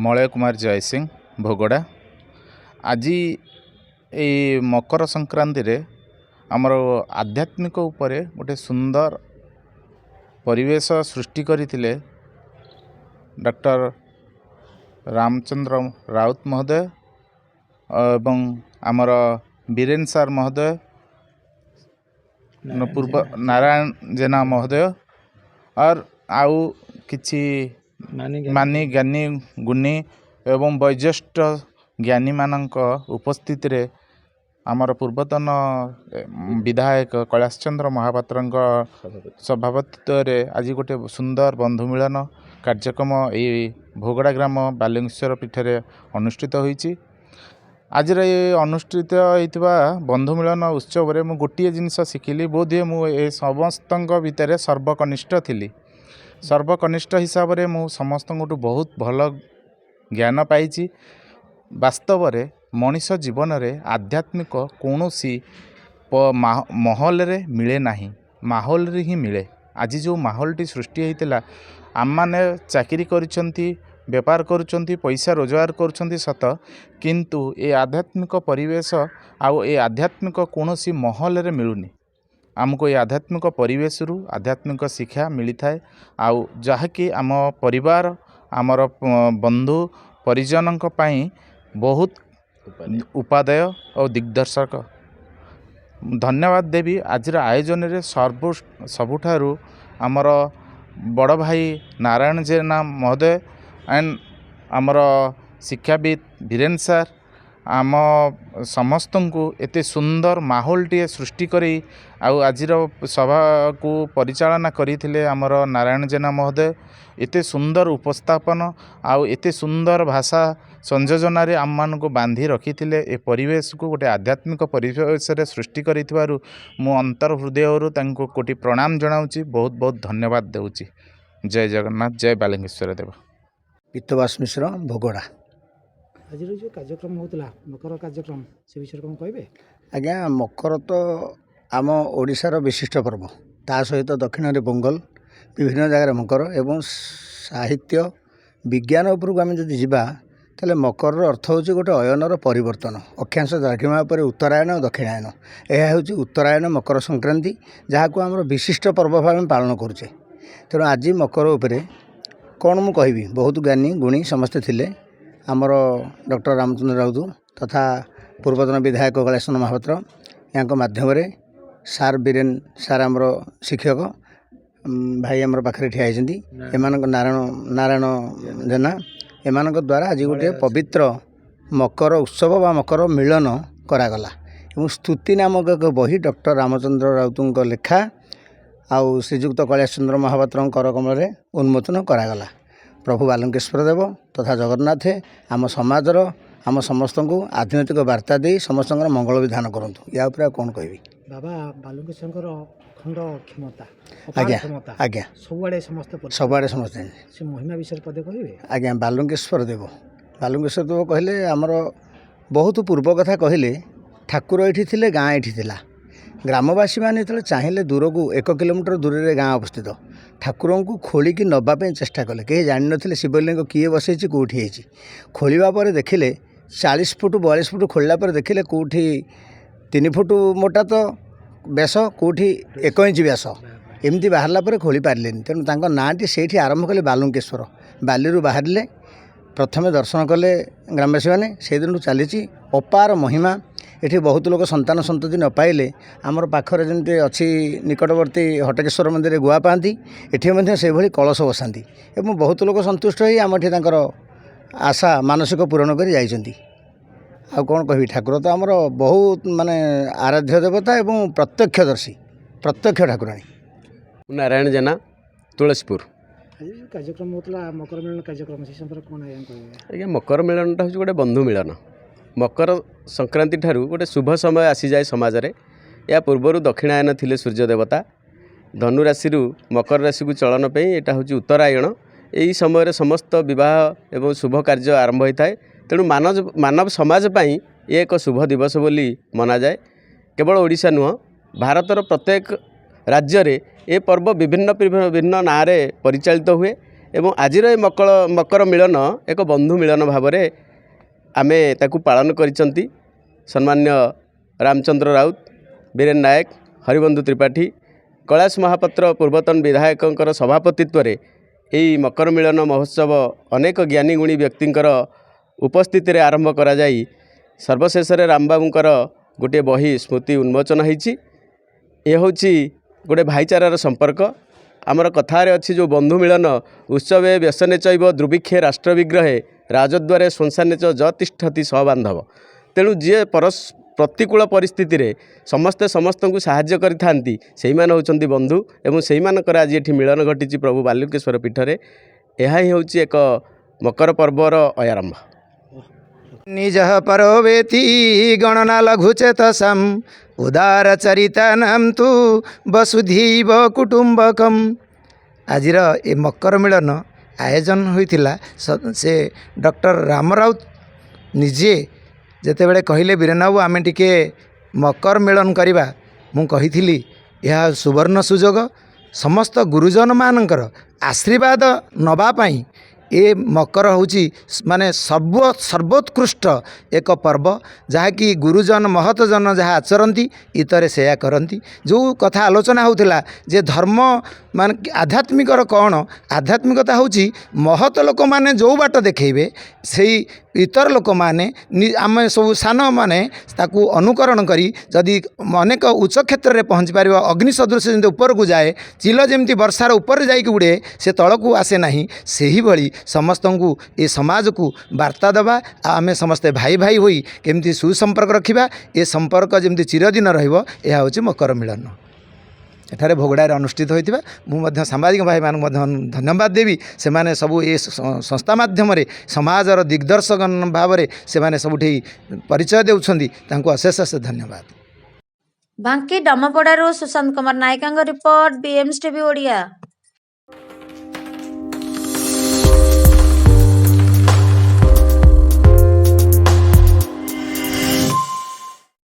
Malay Kumar Jaisingh Bhogra. आज ये मकर संक्रांति रे आमर आध्यात्मिक उपरे गोटे सुंदर परिवेश सृष्टि करथिले डॉक्टर रामचंद्र राउत महोदय एवं आमर बीरेन सार महोदय, पूर्व नारायण जेना महोदय और आउ किछि मानी ज्ञानी गुणी एवं वैज्येष्ठ ज्ञानी मानक उपस्थिति रे आमर पूर्वतन विधायक कैलाश चंद्र महापात्र सभापतित्व रे आज गोटे सुंदर बंधु मिलन कार्यक्रम ये भोगड़ा ग्राम बालेश्वर पीठ रे अनुष्ठित होईची। आज ये अनुष्ठित होइतबा बंधु मिलन उत्सव रे मु गोटे जिनस शिखिली, बोधे मु ए समस्त भितर सर्वकनिष्ठ थिली। सर्वकनिष्ठ हिसाब से मु समस्त बहुत भल ज्ञान पाई। वास्तव रे मनीष जीवन रे आध्यात्मिक कौनसी माहौल रे मिले नहीं, माहौल रे ही मिले। आज जो माहौलटी सृष्टि होता आम मैंने चाकरी करिसेंती, व्यापार करुँच, पैसा रोजगार करुँच सत, किंतु ये आध्यात्मिक परिवेश आउ ये आध्यात्मिक कौनसी माहौल रे मिलुनी। आमको ये आध्यात्मिक परिवेश रु आध्यात्मिक शिक्षा मिली थाए। आउ जहाँकि आम परिवार आमर बंधु परिजन पाई बहुत उपादेय और दिग्दर्शक। धन्यवाद देवी आज आयोजन रे सबुठारु आमर बड़ भाई नारायण जेना महोदय एंड आमर शिक्षाविद बीरेन सार आम समस्त को एते सुंदर माहौल टी सृष्टि करी आज सभा को परिचालना करथिले आमर नारायण जेना महोदय। एते सुंदर उपस्थापन आउ एते सुंदर भाषा संयोजन रे आम मान को बांधी रखी ए परिवेश को गोटे आध्यात्मिक परिवेश रे सृष्टि करिथिबारु मु अंतर हृदय तांको कोटि प्रणाम जनाउची, बहुत बहुत धन्यवाद देउची। जय जगन्नाथ, जय बालेश्वर देव। पितवास मिश्र भोगड़ा। आज जो कार्यक्रम होता मकर कार्यक्रम से विषय कौन कहे? आज्ञा मकर तो आम ओडिशार विशिष्ट पर्व, ता सहित दक्षिण रे पोंगल, विभिन्न जगह मकर एवं साहित्य विज्ञान उपरକୁ आम जदि ଯିବା ताले मकर अर्थ हूँ गोटे अयनर परिवर्तन। अक्षांश द्राघिमा पर उत्तरायण और दक्षिणायन, यह हूँ उत्तरायण मकर संक्रांति, जहाँ को आम विशिष्ट पर्व भाव पालन करुचे। तेणु आज मकर उपरे कौन मु कहबी, बहुत ज्ञानी गुणी समस्ते थिले। आमर डॉक्टर रामचंद्र राउत तथा पूर्वतन विधायक कैलाश चंद्र महापात्र या माध्यम सार बीरेन सार आमर शिक्षक भाई आमर पाखे ठिया एम नारायण जेना एम द्वारा आज गोटे पवित्र मकर उत्सव बा मकर मिलन करागला। एवं स्तुति नामक एक बही डॉक्टर रामचंद्र राउत लेखा आउ श्रीजुक्त कैलाश चंद्र महापात्र करकमल उन्मोचन करागला। प्रभु बालंकेश्वर देव तथा जगन्नाथ आम समाजर आम समस्त को आध्यात्मिक वार्ता दे समस्त मंगल विधान करंतु। या ऊपर कौन कहबी? बाबा बालंकेश्वर खंड क्षमता आज्ञा आज्ञा सबुआड़े समस्त से महिमा विषय पदे कहे? आज्ञा बालंकेश्वर देव कहले आमर बहुत पूर्व कथा कहले। ठाकुर ये थे, गाँ ये थिला। ग्रामवासी मैंने जो चाहिए दूर को 1 किलोमीटर दूर रे गाँ अवस्थित, ठाकुर को खोलिकी नवाई चेष्टा कले। कहीं जान नी शिवलिंग किए बसई कौटी है। खोलिया पर देखिले 40 फुट 42 फुट खोलला पर देखिले कौटी 3 फुट मोटा तो व्यास, कौटी 1 इंच व्यास, एमती बाहरला पर खोली पारे। तेणु तांको नाँटी से आरंभ कले बालुंकेश्वर। बाली बाहर प्रथम दर्शन कले ग्रामवासी मैंने, से दिन चली अपार महिमा। ये बहुत लोग संतान संतति न पाइले आमर पाखरे जमी अच्छी निकटवर्ती हटकेश्वर मंदिर गुआ पाती, ये से भली कलश बसाती और बहुत लोग संतुष्ट हो आम आशा मानसिक पूरण कर जाइछंती। आ कौन कहि, ठाकुर तो आमर बहुत माने आराध्य देवता एवं प्रत्यक्षदर्शी, प्रत्यक्ष ठाकुराणी। नारायण जेना तुलसीपुर। कार्यक्रम होता मकर मिलन कार्यक्रम से संपर्क कौन आज्ञा? मकर मिलनटा हूँ गोटे बंधु मिलन। मकर संक्रांति ठारू गोटे शुभ समय आसी जाए समाज रे। या पूर्वर दक्षिणायन थिले सूर्य देवता, धनु राशि मकर राशि को चलन पे यहाँ हूँ उत्तरायण। यही समय समस्त विवाह एवं शुभ कार्य आरंभ होता है। तेणु मानव समाज पाई ये एक शुभ दिवस बोली मना जाए। केवल ओडिशा नुह, भारतर प्रत्येक राज्य रे ये पर्व विभिन्न विभिन्न ना रे परिचालित हुए ଏବଂ ଆଜିର ଏ ମକର ମିଳନ ଏକ ବନ୍ଧୁ ମିଳନ ଭାବରେ ଆମେ ତାକୁ ପାଳନ କରିଛନ୍ତି। ସମ୍ମାନ୍ୟ ରାମଚନ୍ଦ୍ର ରାଉତ, ବୀରେନ ନାୟକ, ହରିବନ୍ଧୁ ତ୍ରିପାଠୀ, कैलाश महापात्र पूर्वतन विधायकंकर सभापतित्व यही मकर मिलन महोत्सव अनेक ज्ञानी गुणी व्यक्तिंकर उपस्थिति रे आरंभ करा जाई सर्वशेष रामबाबूंकर गोटे बही स्मृति उन्मोचन होईछि। ए होछि गोटे भाईचारार संपर्क। आमर कथारे अच्छी जो बंधु मिलन उत्सवे व्यसने चैव दुर्भिक्षे राष्ट्र विग्रहे राजद्वारे श्मशाने च जतिष्ठति सहबांधव। तेणु जी प्रतिकूल परिस्थिति रे समस्ते समस्त को साहाय्य करिथांती सेही मान होउछंती बंधु एवं सेही मानकर आज एठी मिलन घटिछि प्रभु बालुकेश्वर पीठरे। एहा ही होउछि एक मकर पर्वर अयारंभ। निजः परो वेति गणना लघुचेतसम् उदार चरितानां तु वसुधैव कुटुम्बकम्। आजिर ए मकर मिलन आयोजन होइथिला से डॉक्टर राम राउत निजे जेतेबेले कहले बीरेन बाबू आमे टिके मकर मिलन करिबा मु कहिथिली यह सुवर्ण सुजोग समस्त गुरुजन मानकर आशीर्वाद नबा पई ए मकर होची माने सर्वोत्कृष्ट एक पर्व जहाँकि गुरुजन महतजन जहाँ आचरती इतरे सेया करती। जो कथा आलोचना होता जे धर्म मान आध्यात्मिकर कौन आध्यात्मिकता होची महत लोक माने जो बाट देखेबे से इतर लोक माने आम सब सान माने ताकू अनुकरण करी जदि अनेक उच्च क्षेत्र में पहुँची पार अग्नि सदृश जमी ऊपर को जाए चिल जमी वर्षार ऊपर जाइक उड़े से तल को आसे नहीं से भली समस्त को ये समाज को वार्ता देवा आमे समस्ते भाई भाई होई केमती सुसंपर्क रखिबा ए संपर्क जमी चिरदिन रहिबो। यह होची मकर मिलन एठारे भोगड़ार अनुष्ठित होइतिबा मु सामाजिक भाई मान धन्यवाद देवी से माने सबु ए संस्था माध्यम समाजर दिग्दर्शक भाव से सबुठी परिचय देउछंदी तांको अशेष अशेष धन्यवाद। बांकी डमपड़ारू Sushant Kumar Nayak report BMS TV Odia.